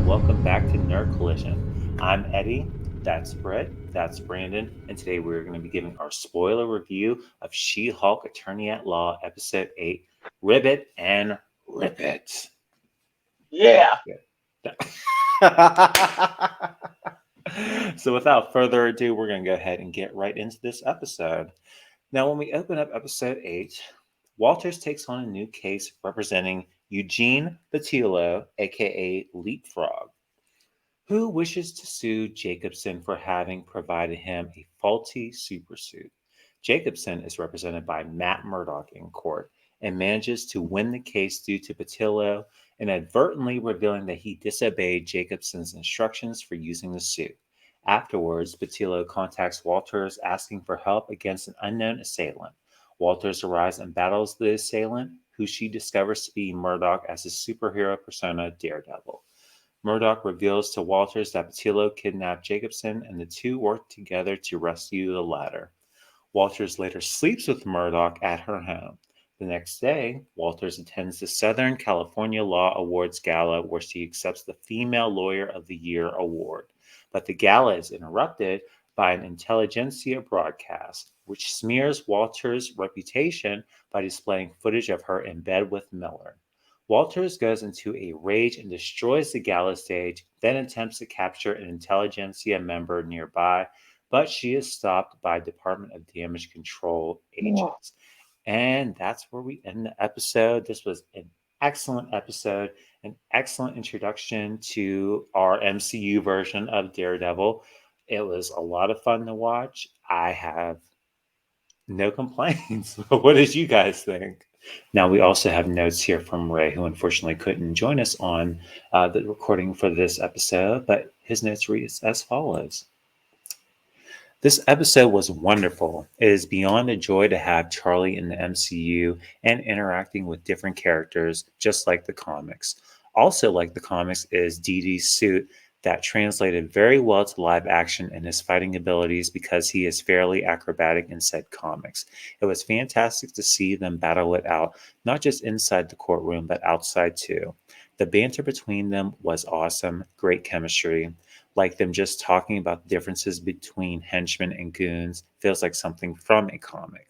welcome back to Nerd Collision. I'm Eddie, that's Britt, that's Brandon, and today we're going to be giving our spoiler review of She Hulk Attorney at Law, Episode 8 Ribbit and Ribbit. That Yeah. was good. So, without further ado, we're going to go ahead and get right into this episode. Now, when we open up Episode 8, Walters takes on a new case representing Eugene Batillo, aka Leapfrog, who wishes to sue Jacobson for having provided him a faulty supersuit. Jacobson is represented by Matt Murdock in court and manages to win the case due to Patillo inadvertently revealing that he disobeyed Jacobson's instructions for using the suit. Afterwards, Patillo contacts Walters asking for help against an unknown assailant. Walters arrives and battles the assailant, who she discovers to be Murdock as his superhero persona, Daredevil. Murdock reveals to Walters that Patillo kidnapped Jacobson and the two work together to rescue the latter. Walters later sleeps with Murdock at her home. The next day, Walters attends the Southern California Law Awards Gala where she accepts the Female Lawyer of the Year award. But the gala is interrupted by an intelligentsia broadcast, which smears Walters' reputation by displaying footage of her in bed with Miller. Walters goes into a rage and destroys the gala stage, then attempts to capture an intelligentsia member nearby, but she is stopped by Department of Damage Control agents. And that's where we end the episode. This was an excellent episode, an excellent introduction to our MCU version of Daredevil. It was a lot of fun to watch. I have no complaints. What did you guys think? Now, we also have notes here from Ray, who unfortunately couldn't join us on the recording for this episode, but his notes read as follows. This episode was wonderful. It is beyond a joy to have Charlie in the MCU and interacting with different characters, just like the comics. Also, like the comics, is Dee Dee's suit that translated very well to live action and his fighting abilities because he is fairly acrobatic in said comics. It was fantastic to see them battle it out, not just inside the courtroom, but outside too. The banter between them was awesome, great chemistry. Like them just talking about the differences between henchmen and goons feels like something from a comic.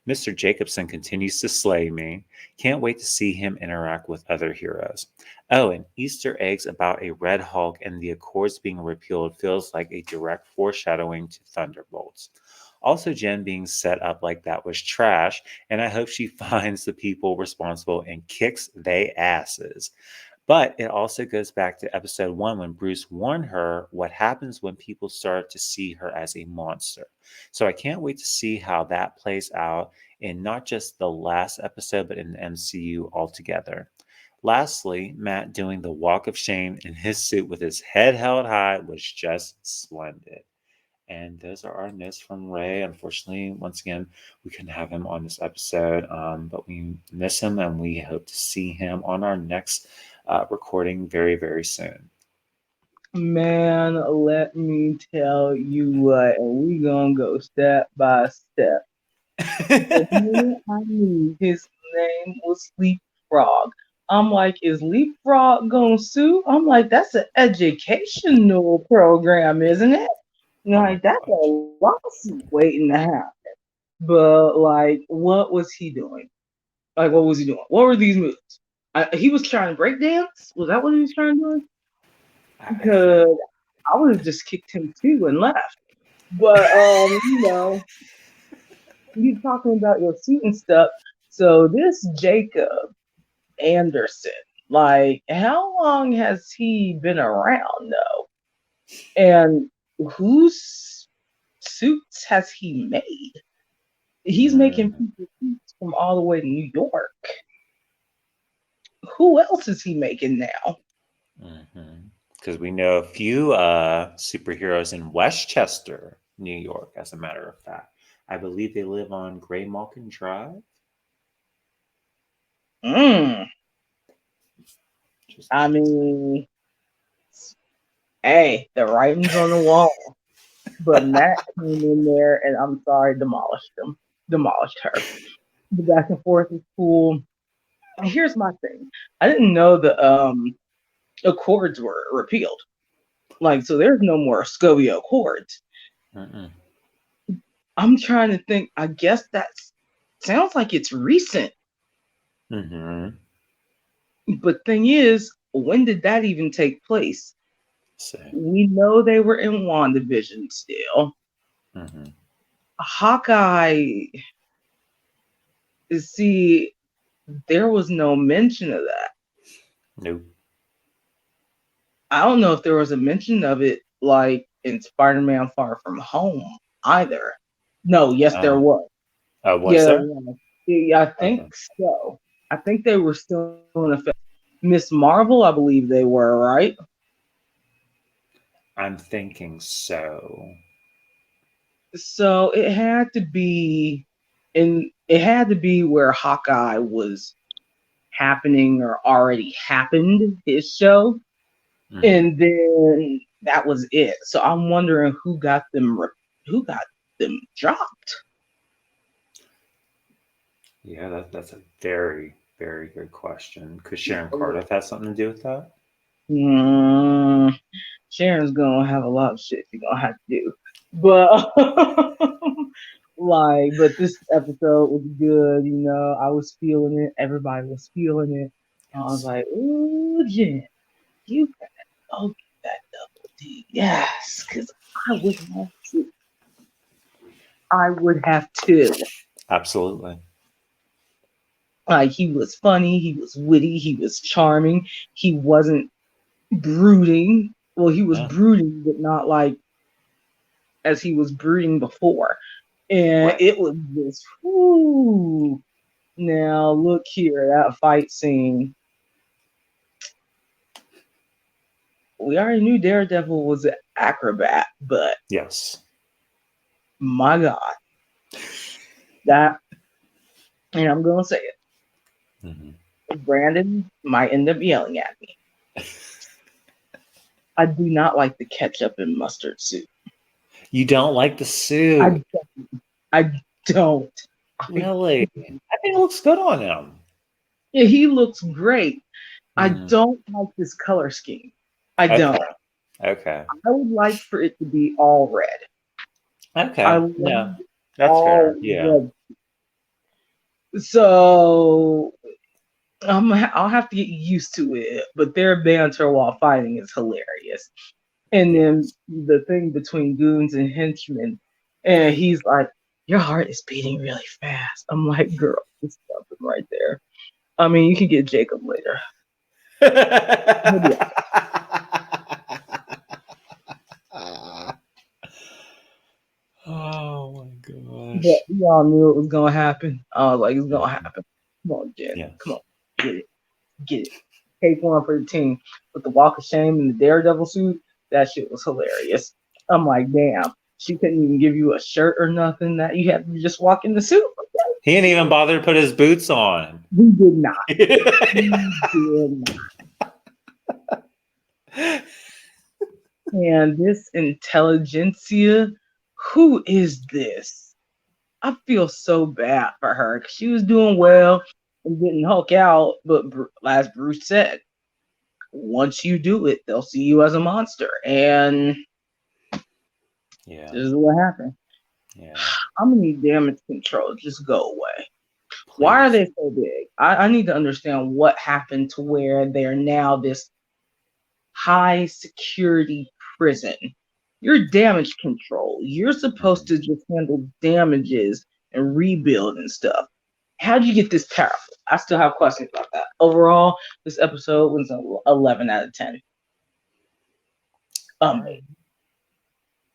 Mr. Jacobson continues to slay me. Can't wait to see him interact with other heroes. Oh, and Easter eggs about a Red Hulk and the Accords being repealed feels like a direct foreshadowing to Thunderbolts. Also, Jen being set up like that was trash, and I hope she finds the people responsible and kicks they asses. But it also goes back to episode 1 when Bruce warned her what happens when people start to see her as a monster. So I can't wait to see how that plays out in not just the last episode, but in the MCU altogether. Lastly, Matt doing the walk of shame in his suit with his head held high was just splendid. And those are our notes from Ray. Unfortunately, once again, we couldn't have him on this episode, but we miss him and we hope to see him on our next recording very, very soon. Man, let me tell you what, and we gonna go step by step. The minute I knew his name was Leapfrog, I'm like, is Leapfrog gonna sue? I'm like, that's an educational program, isn't it? Oh my Like, that's a gosh. lawsuit waiting to happen. But like, what was he doing? Like, what was he doing? What were these moves? He was trying to break dance. Was that what he was trying to do? I can't. Because I would have just kicked him too and left. But you talking about your suit and stuff. So this Jacob Anderson, like, how long has he been around though? And whose suits has he made? He's making Mm-hmm. people suits from all the way to New York. Who else is he making now? Because we know a few superheroes in Westchester, New York, as a matter of fact. I believe they live on Gray Malkin Drive. Mm, Just I wanted to. mean, hey, the writing's on the wall. But Matt came in there and I'm sorry, demolished her. The back and forth is cool. Here's my thing. I didn't know Accords were repealed. Like, so there's no more SCOBY Accords. Mm-mm. I'm trying to think. I guess that sounds like it's recent. Mm-hmm. But thing is, when did that even take place? So, We know they were in WandaVision still. mm-hmm. Hawkeye, see, there was no mention of that. Nope. I don't know if there was a mention of it like in Spider-Man Far From Home either. No, yes, there Oh. was. Was Yeah, there there? was. Yeah, I think Okay. so. I think they were still in effect. Miss Marvel, I believe they were, right? I'm thinking so. So it had to be where Hawkeye was happening or already happened, his show. Mm-hmm. And then that was it. So I'm wondering who got them dropped. Yeah, that's a very, very good question. Could Sharon Cardiff have something to do with that? Mm, Sharon's gonna have a lot of shit she's gonna have to do. But but this episode was good, I was feeling it, everybody was feeling it. I was Yes. like, ooh, Jen, you gotta go get that double D. Yes, because I would have to. I would have to. Absolutely. Like, he was funny, he was witty, he was charming, he wasn't brooding. Well, he was Yeah. brooding, but not like as he was brooding before. And Right. it was just, whoo. Now, look here, that fight scene. We already knew Daredevil was an acrobat, but Yes. my God, that, and I'm going to say it, Mm-hmm. Brandon might end up yelling at me. I do not like the ketchup and mustard suit. You don't like the I, suit? I don't. I, Really? I think it looks good on him. yeah, he looks great. I Mm. don't like this color scheme. I Okay. don't. Okay. I would like for it to be all red. I Okay. love No, that's fair. all Yeah. red. So I'll have to get used to it. But their banter while fighting is hilarious. And then Yes. the thing between goons and henchmen, and he's like, "Your heart is beating really fast." I'm like, "Girl, it's something right there." I mean, you can get Jacob later. Oh my But gosh. we all knew it was gonna happen. I was like, "It's gonna Mhm. happen." Come on, Jen. Come Yes. on, get it, get it. Take one for the team. With the walk of shame and the daredevil suit, that shit was hilarious. I'm like, damn, she couldn't even give you a shirt or nothing. That you had to just walk in the suit. He didn't even bother to put his boots on. He did not. He did not. And this intelligentsia, who is this? I feel so bad for her. She was doing well and didn't Hulk out, but as Bruce said, once you do it, they'll see you as a monster. And Yeah. this is what happened. Yeah. How many damage control just go away? Why are Please. they so big? I need to understand what happened to where they're now this high security prison. You're damage control. You're supposed Mhm. to just handle damages and rebuild and stuff. How'd you get this powerful? I still have questions about that. Overall, this episode was an 11 out of 10. All right. Amazing.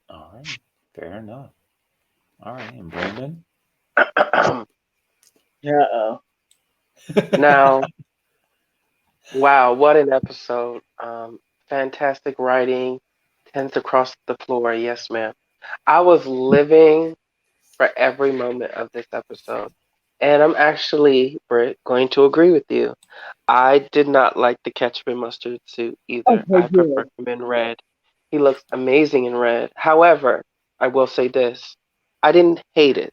All right. Fair enough. All right. And Brandon? Uh-oh. Now, wow, what an episode. Fantastic writing, tens across the floor. Yes, ma'am. I was living for every moment of this episode. And I'm actually, Britt, going to agree with you. I did not like the ketchup and mustard suit either. Okay, I prefer good. him in red. He looks amazing in red. However, I will say this. I didn't hate it.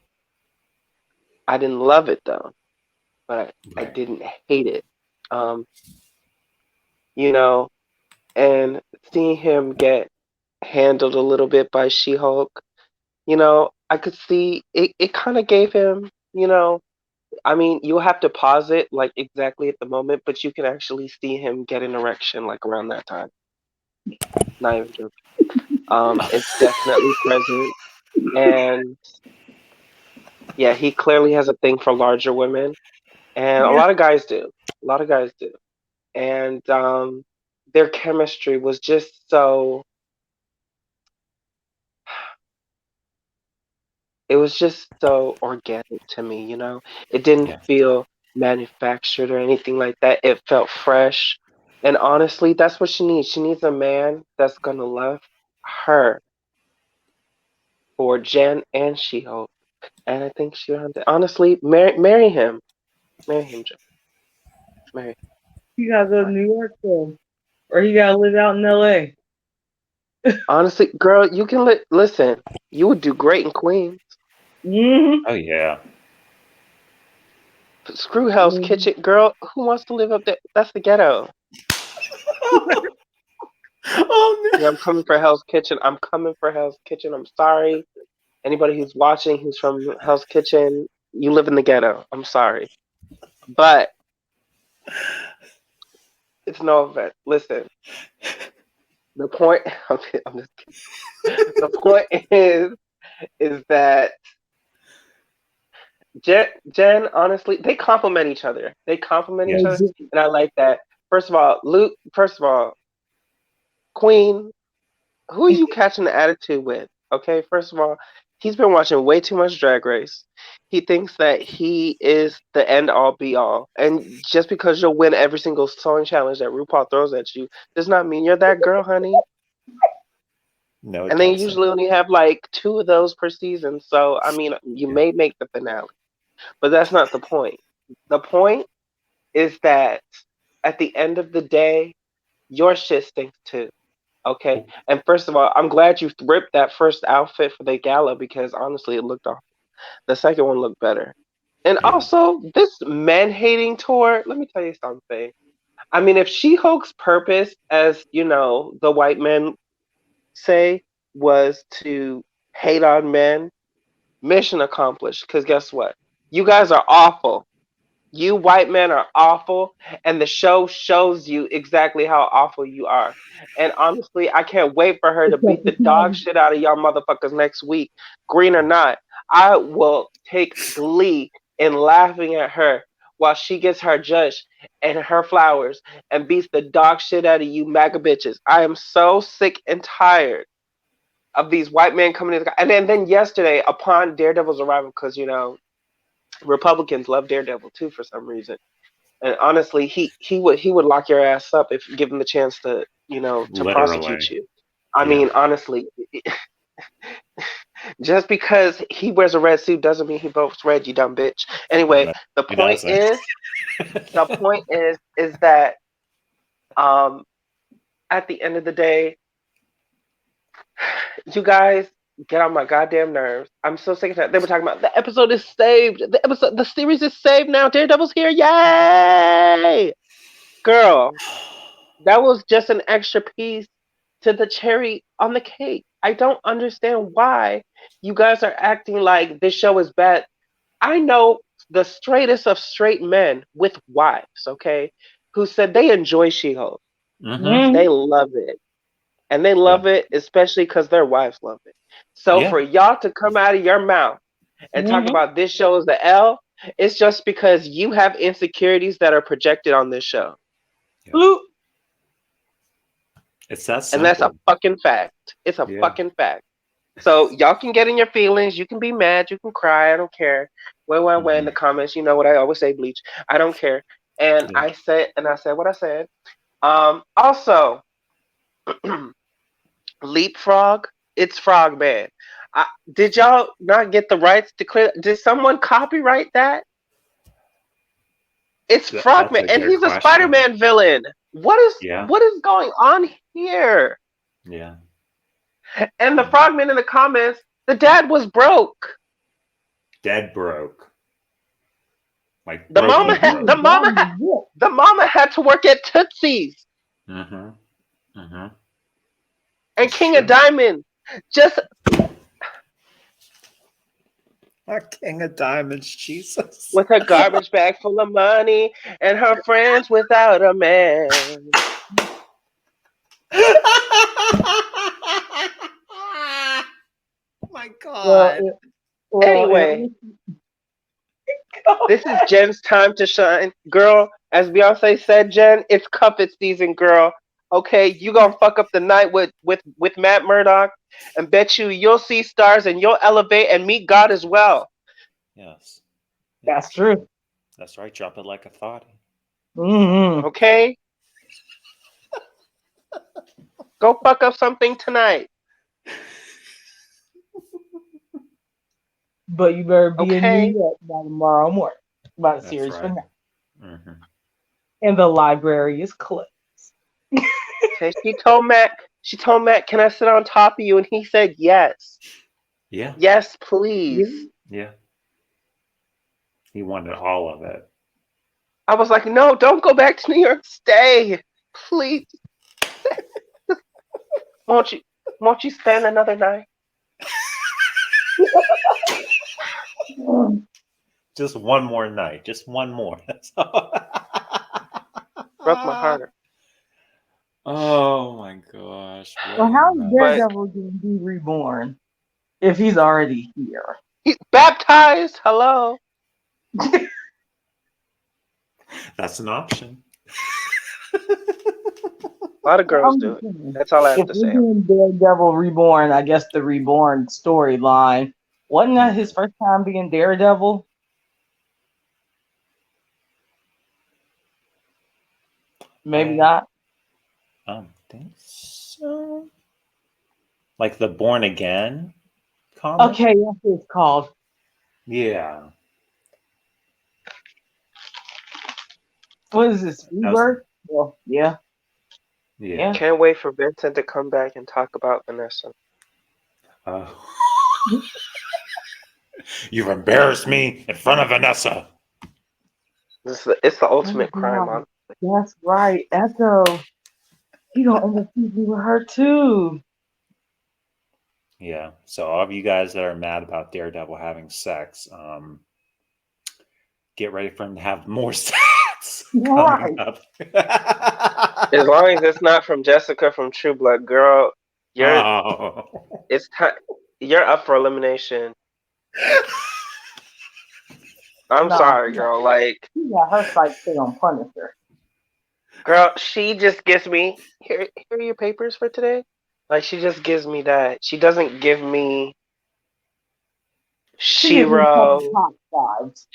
I didn't love it though, but I Right. didn't hate it. Um, you know, and seeing him get handled a little bit by She-Hulk, I could see it kind of gave him, I mean, you'll have to pause it like exactly at the moment, but you can actually see him get an erection like around that time. Not even joking. It's definitely present, and yeah, he clearly has a thing for larger women, and a Yeah. lot of guys do. A lot of guys do, and their chemistry was just so. It was just so organic to me, It didn't Yeah. feel manufactured or anything like that. It felt fresh. And honestly, that's what she needs. She needs a man that's gonna love her for Jen and She-Hulk. And I think she honestly marry him. Marry him, Jen. Marry him. He gotta go to New York though, or he gotta live out in L.A. Honestly, girl, you can listen. You would do great in Queens. Mm-hmm. Oh yeah. Screw Hell's Mm-hmm. Kitchen, girl. Who wants to live up there? That's the ghetto. Oh Yeah, I'm coming for Hell's Kitchen. I'm coming for Hell's Kitchen. I'm sorry. Anybody who's watching who's from Hell's Kitchen, you live in the ghetto. I'm sorry. But it's no offense. Listen, the point I'm just kidding. The point is that Jen, honestly, they complement each other. They complement yeah. each other, Yes. and I like that. First of all, Queen, who are you catching the attitude with? Okay, first of all, he's been watching way too much Drag Race. He thinks that he is the end all be all. And just because you'll win every single sewing challenge that RuPaul throws at you does not mean you're that girl, honey. No, it And they doesn't. usually only have like two of those per season. So, I mean, you Yeah. may make the finale, but that's not the point. The point is that at the end of the day, your shit stinks too. Okay. And first of all, I'm glad you ripped that first outfit for the gala because honestly, it looked off. The second one looked better. And Yeah. also, this man hating tour, let me tell you something. I mean, if She Hulk's purpose, as the white men say, was to hate on men, mission accomplished. Because guess what? You guys are awful. You white men are awful, and the show shows you exactly how awful you are. And honestly, I can't wait for her to Except beat for the dog Tom. shit out of y'all motherfuckers next week, green or not. I will take glee in laughing at her while she gets her judge and her flowers and beats the dog shit out of you MAGA bitches. I am so sick and tired of these white men coming in. And then yesterday, upon Daredevil's arrival, because Republicans love Daredevil too for some reason. And honestly, he would lock your ass up if given the chance to prosecute Literally. you. I Yeah. mean, honestly, just because he wears a red suit doesn't mean he votes red, you dumb bitch. Anyway, No, the it point doesn't. is, the point is that um, at the end of the day, you guys get on my goddamn nerves. I'm so sick of that. They were talking about the episode is saved. The series is saved now. Daredevil's here. Yay! Girl, that was just an extra piece to the cherry on the cake. I don't understand why you guys are acting like this show is bad. I know the straightest of straight men with wives, okay, who said they enjoy She Hulk. Mm-hmm. They Mm-hmm. love it. And they Yeah. love it especially because their wives love it. So Yeah. for y'all to come out of your mouth and talk Mm-hmm. about this show is the L, it's just because you have insecurities that are projected on this show. Yeah. Bloop. It's that And that's a simple. fucking fact. It's a Yeah. fucking fact. So y'all can get in your feelings. You can be mad. You can cry. I don't care. Well, in Hmm. the comments, you know what I always say, bleach. I don't care. And Yeah. I said what I said. Also, leapfrog. It's Frogman. Did y'all not get the rights to clear? Did someone copyright that? It's That's Frogman, a and good he's a question. Spider-Man villain. What is Yeah. what is going on here? Yeah. And the Um, Frogman in the comments, the dad was broke. dead broke. Like The mama broken He had broke. was the mama driving had the book. the mama had to work at Tootsie's. Mm-hmm. Mm-hmm. And It's King of true. Diamonds, just A king of diamonds, Jesus. with her garbage bag full of money and her friends without a man. My Well, God. it Anyway, this is Jen's time to shine. Girl, as Beyonce said, Jen, it's cuffit season, girl. Okay, you gonna fuck up the night with Matt Murdock and bet you'll see stars and you'll elevate and meet God as well. Yes. that's Yes. true. That's right. Drop it like a thought. Hmm. Okay? Go fuck up something tonight. But you better be in New Okay? York by tomorrow morning by the That's series right. finale. Mm-hmm. And the library is closed. Okay, she told Matt, can I sit on top of you? And he said yes. Yeah. Yes, Yeah. please. Yeah. He wanted all of it. I was like, no, don't go back to New York. Stay. Please. Won't you won't you spend another night? Just one more night. Just one more. That's all. Broke my heart. Oh my gosh. What Well, a how is But mess. Daredevil going to be reborn if he's already here? he's baptized. Hello. That's an option. A lot of girls I'm do just it. saying, That's all I have if to we're say. doing Daredevil reborn, I guess the reborn storyline wasn't that his Mhm. first time being Daredevil? Maybe I not. don't think so. Like the Born Again comic? Okay, that's what it's called. Yeah. What is this? That was Rebirth? Well, yeah, yeah. yeah. Can't wait for Vincent to come back and talk about Vanessa. Uh, you've embarrassed me in front of Vanessa. It's the Oh ultimate crime, God, honestly. that's right. Echo. He gonna end up sleeping with her too. Yeah. So all of you guys that are mad about Daredevil having sex, get ready for him to have more sex coming Right. up. As long as it's not from Jessica from True Blood, girl, you're Oh. it's time. You're up for elimination. I'm No, sorry, girl. Like, she got her sights set on Punisher. girl, she just gives me here are your papers for today. Like, she just gives me that. She doesn't give me She gives me Kevin Shiro Cox vibes.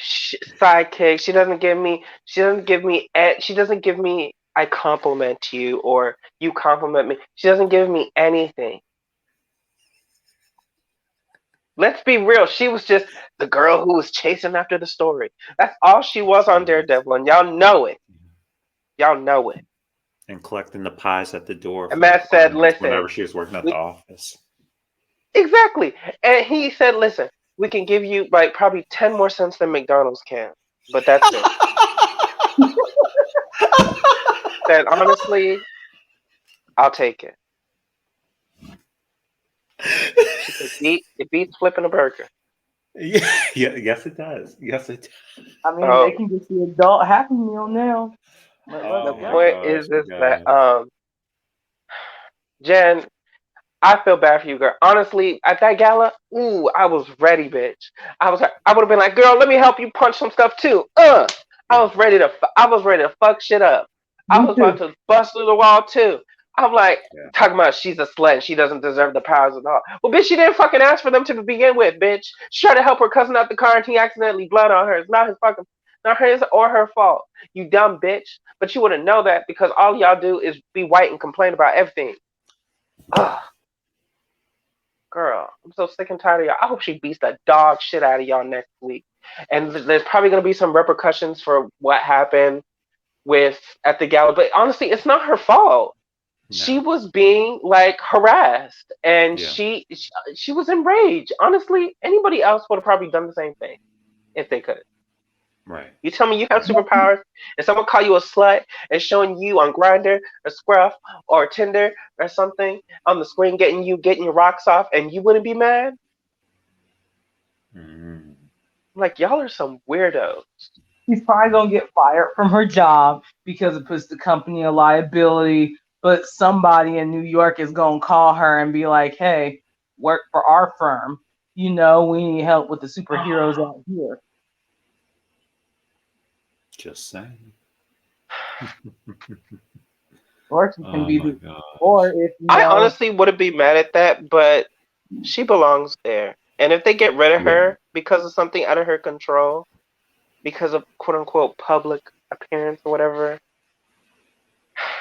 sidekick. She doesn't give me. She doesn't give me. She doesn't give me. I compliment you or you compliment me. She doesn't give me anything. Let's be real. She was just the girl who was chasing after the story. That's all she was She on was. Daredevil, and y'all know it. Y'all know it. And collecting the pies at the door And from the Matt said, clients "Listen, whenever she was working at the we office. exactly." And he said, "Listen, we can give you like probably 10 more cents than McDonald's can, but that's it." Said honestly, I'll take it. She said, "It beats flipping a burger." Yeah, yeah, yes, it does. Yes, it does. I mean, they Oh, can get the adult Happy Meal now. But let's the Oh my go. point gosh, is you this that guys. Jen, I feel bad for you, girl. Honestly, at that gala, ooh, I was ready, bitch. I would have been like, girl, let me help you punch some stuff too. Yeah, I was ready to fuck shit up. I Me was about too. to bust through the wall too. I'm like, yeah. talking about she's a slut and she doesn't deserve the powers at all. Well, bitch, she didn't fucking ask for them to begin with, bitch. She tried to help her cousin out the car and he accidentally blood on her. It's not his fucking, not his or her fault. You dumb bitch. But you wouldn't know that because all y'all do is be white and complain about everything. Ugh. Girl, I'm so sick and tired of y'all. I hope she beats the dog shit out of y'all next week. And there's probably going to be some repercussions for what happened with at the gala. But honestly, it's not her fault. She No, was being like harassed, and yeah, she was enraged. Honestly, anybody else would have probably done the same thing if they could. Right. You tell me you have Right. superpowers, and someone call you a slut and showing you on Grinder or Scruff or Tinder or something on the screen, getting your rocks off, and you wouldn't be mad? Mm. I'm like, y'all are some weirdos. She's probably gonna get fired from her job because it puts the company in liability. But somebody in New York is gonna call her and be like, "Hey, work for our firm. You know, we need help with the superheroes out here." Just saying. Or she can Oh be my the, gosh. or if I honestly wouldn't be mad at that, but she belongs there. And if they get rid of Yeah. her because of something out of her control, because of quote unquote public appearance or whatever,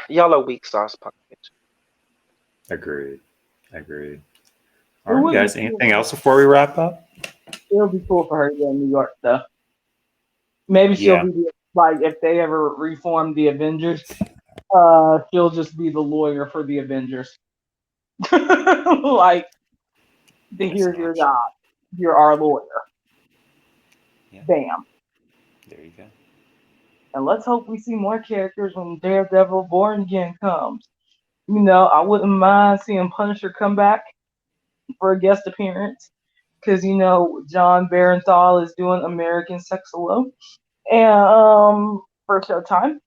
y'all are weak sauce pockets. Agreed. Agreed. it All right, would be guys. cool. Anything else before we wrap up? It would be cool for her to go to New York though. Maybe she'll Yeah. be like if they ever reform the Avengers, she'll just be the lawyer for the Avengers. Like, That's here's an your option. job. You're our lawyer. Yeah. Bam. There you go. And let's hope we see more characters when Daredevil Born Again comes. You know, I wouldn't mind seeing Punisher come back for a guest appearance because you know John Barenthal is doing American Sex Alone and for Showtime.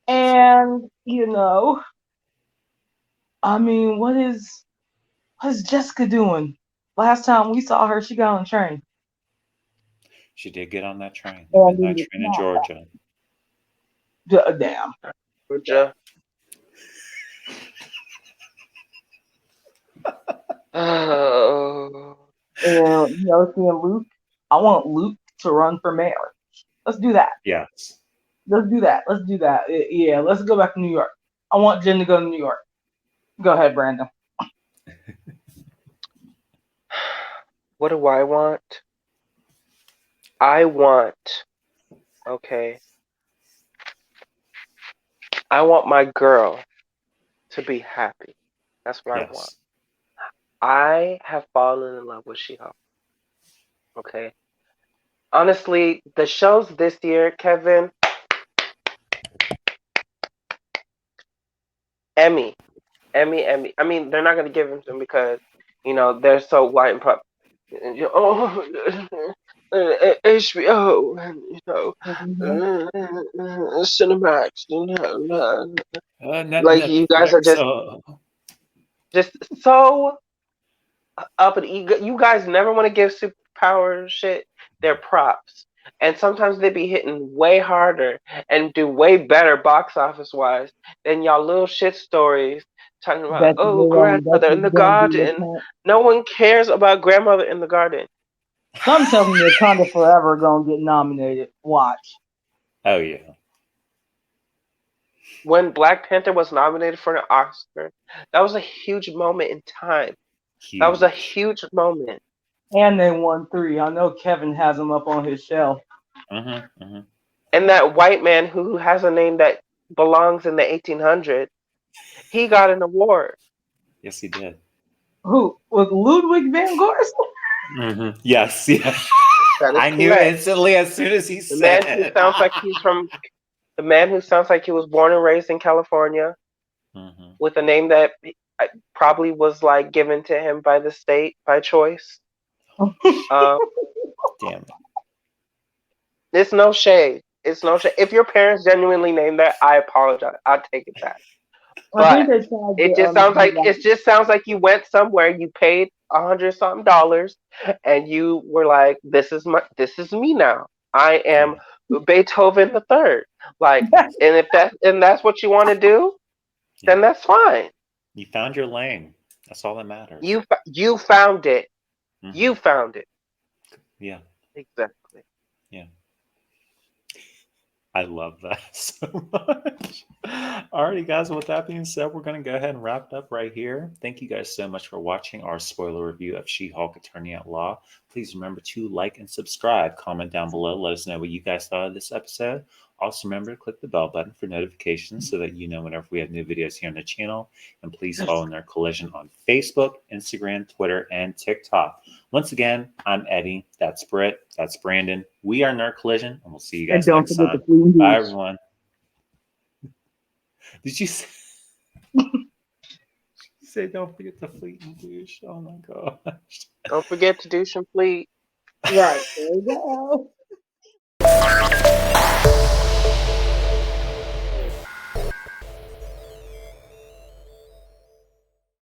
Absolutely. And you know, I mean, what is Jessica doing? Last time we saw her, she got on a train She did get on that train, the and midnight did train in not. Georgia. Damn. Georgia. Oh. And you know, seeing Luke, I want Luke to run for mayor. Let's do that. Yes. Let's do that. Let's do that. Yeah, let's go back to New York. I want Jen to go to New York. Go ahead, Brandon. What do I want? I want, okay, I want my girl to be happy. That's what I want. Yes. I have fallen in love with She-Hulk. Okay. Honestly, the shows this year, Kevin, Emmy, Emmy. I mean, they're not going to give him to him because, they're so white and pop. Oh, HBO, and, Mhm. Cinemax, like you guys are Netflix. just so up and you guys never want to give superpower shit their props, and sometimes they be hitting way harder and do way better box office wise than y'all little shit stories talking about, Bet you oh, they don't. Bet grandmother you in the they don't do garden. Wakanda. No one cares about grandmother in the garden. Some tell me Wakanda Forever gonna get nominated. Watch. Oh yeah. When Black Panther was nominated for an Oscar, that was a huge moment in time. That was a Huge. huge moment. And they won 3. I know Kevin has them up on his shelf. Mm-hmm. And that white man who has a name that belongs in the 1800s, he got an award. Yes, he did. Who was Ludwig van Gorsen? Mm-hmm. Yes. Yes. That is I knew correct. instantly as soon as he The said man who it. sounds like he's from the man who sounds like he was born and raised in California Mm-hmm. with a name that probably was like given to him by the state by choice. Um, Damn it. it's no shade. It's no shade. If your parents genuinely named that, I apologize. I'll take it back. I think But they tried it to just sounds do like like you went somewhere, you paid $100 something, and you were like, this is me now. I am Yeah. Beethoven the third. Like, and that's what you want to do, Yeah. then that's fine. You found your lane. That's all that matters. You found it. Mm-hmm. You found it. Yeah. Exactly. Yeah. I love that so much. Alrighty, guys. With that being said, we're going to go ahead and wrap it up right here. Thank you guys so much for watching our spoiler review of She-Hulk Attorney at Law. Please remember to like and subscribe. Comment down below. Let us know what you guys thought of this episode. Also, remember to click the bell button for notifications so that you know whenever we have new videos here on the channel. And please follow Nerd Collision on Facebook, Instagram, Twitter, and TikTok. Once again, I'm Eddie. That's Britt. That's Brandon. We are Nerd Collision, and we'll see you And guys don't next forget the time. Fleeting Bye, Douche. everyone. Did you say don't forget the fleeting douche? Oh my gosh. Don't forget to do some fleet. Right. There you go.